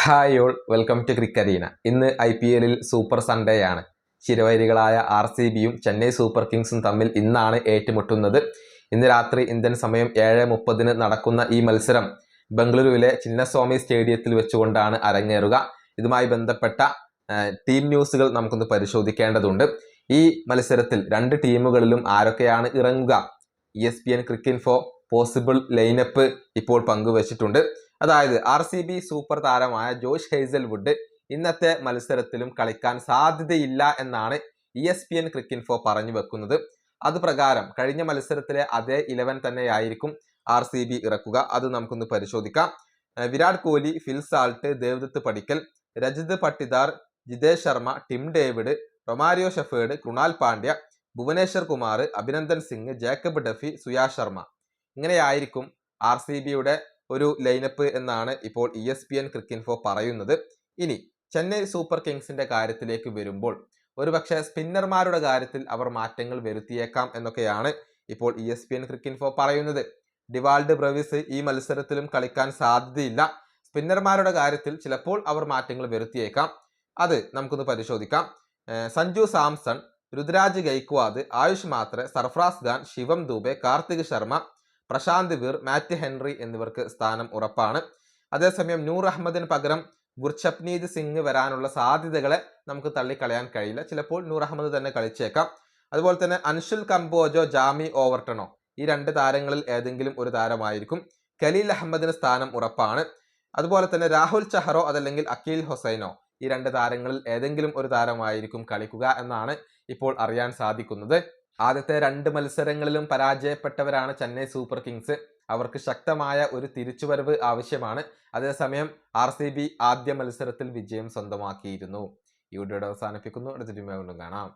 Hi all, welcome to ക്രിക്കരീന. ഇന്ന് IPL super Sunday ആണ്. ചിരവൈരികളായ RCBയും ചെന്നൈ സൂപ്പർ കിങ്സും തമ്മിൽ ഇന്നാണ് ഏറ്റുമുട്ടുന്നത്. ഇന്ന് രാത്രി ഇന്ത്യൻ സമയം 7:30 നടക്കുന്ന ഈ മത്സരം ബംഗളൂരുവിലെ ചിന്നസ്വാമി സ്റ്റേഡിയത്തിൽ വെച്ചുകൊണ്ടാണ് അരങ്ങേറുക. ഇതുമായി ബന്ധപ്പെട്ട ടീം ന്യൂസുകൾ നമുക്കൊന്ന് പരിശോധിക്കേണ്ടതുണ്ട്. ഈ മത്സരത്തിൽ രണ്ട് ടീമുകളിലും ആരൊക്കെയാണ് ഇറങ്ങുക? ESPN ക്രിക്കിൻഫോ പോസിബിൾ ലൈനപ്പ് ഇപ്പോൾ പങ്കുവച്ചിട്ടുണ്ട്. അതായത് RCB സൂപ്പർ താരമായ ജോഷ് ഹേസൽവുഡ് ഇന്നത്തെ മത്സരത്തിലും കളിക്കാൻ സാധ്യതയില്ല എന്നാണ് ESPN ക്രിക്കിൻഫോ പറഞ്ഞു വെക്കുന്നത്. അതുപ്രകാരം കഴിഞ്ഞ മത്സരത്തിലെ അതേ 11 തന്നെയായിരിക്കും RCB ഇറക്കുക. അത് നമുക്കൊന്ന് പരിശോധിക്കാം. Virat Kohli, Phil Salt, Devdutt Padikkal, Rajat Patidar, Jitesh Sharma, Tim David, Romario Shepherd, Krunal Pandya, Bhuvneshwar Kumar, Abhinandan Singh, Jacob Duffy, Suyash Sharma. ഇങ്ങനെയായിരിക്കും RCBയുടെ ഒരു ലൈനപ്പ് എന്നാണ് ഇപ്പോൾ ESPN ക്രിക്കിൻഫോ പറയുന്നത്. ഇനി ചെന്നൈ സൂപ്പർ കിങ്സിന്റെ കാര്യത്തിലേക്ക് വരുമ്പോൾ ഒരുപക്ഷെ സ്പിന്നർമാരുടെ കാര്യത്തിൽ അവർ മാറ്റങ്ങൾ വരുത്തിയേക്കാം എന്നൊക്കെയാണ് ഇപ്പോൾ ESPN ക്രിക്കിൻഫോ പറയുന്നത്. ഡിവാൾഡ് ബ്രവിസ് ഈ മത്സരത്തിലും കളിക്കാൻ സാധ്യതയില്ല. സ്പിന്നർമാരുടെ കാര്യത്തിൽ ചിലപ്പോൾ അവർ മാറ്റങ്ങൾ വരുത്തിയേക്കാം. അത് നമുക്കൊന്ന് പരിശോധിക്കാം. സഞ്ജു സാംസൺ, രുദ്രാജ് ഗൈക്വാദ്, ആയുഷ് മാത്രെ, സർഫറാസ് ഖാൻ, ശിവം ദുബെ, കാർത്തിക് ശർമ്മ, പ്രശാന്ത് വീർ, മാറ്റ് ഹെൻറി എന്നിവർക്ക് സ്ഥാനം ഉറപ്പാണ്. അതേസമയം നൂർ അഹമ്മദിന് പകരം ഗുർഷപ്നീത് സിംഗ് വരാനുള്ള സാധ്യതകളെ നമുക്ക് തള്ളിക്കളയാൻ കഴിയില്ല. ചിലപ്പോൾ നൂർ അഹമ്മദ് തന്നെ കളിച്ചേക്കാം. അതുപോലെ തന്നെ അൻഷുൽ കംബോജോ, ജാമി ഓവർട്ടണോ, ഈ രണ്ട് താരങ്ങളിൽ ഏതെങ്കിലും ഒരു താരമായിരിക്കും. ഖലീൽ അഹമ്മദിന് സ്ഥാനം ഉറപ്പാണ്. അതുപോലെ തന്നെ രാഹുൽ ചഹറോ അതല്ലെങ്കിൽ അക്കീൽ ഹുസൈനോ, ഈ രണ്ട് താരങ്ങളിൽ ഏതെങ്കിലും ഒരു താരമായിരിക്കും കളിക്കുക എന്നാണ് ഇപ്പോൾ അറിയാൻ സാധിക്കുന്നത്. ആദ്യത്തെ രണ്ട് മത്സരങ്ങളിലും പരാജയപ്പെട്ടവരാണ് ചെന്നൈ സൂപ്പർ കിങ്സ്. അവർക്ക് ശക്തമായ ഒരു തിരിച്ചുവരവ് ആവശ്യമാണ്. അതേസമയം RCB ആദ്യ മത്സരത്തിൽ വിജയം സ്വന്തമാക്കിയിരുന്നു. ഈ വീഡിയോയുടെ അവസാനിപ്പിക്കുന്നു. അടുത്ത വീഡിയോയിൽ കാണാം.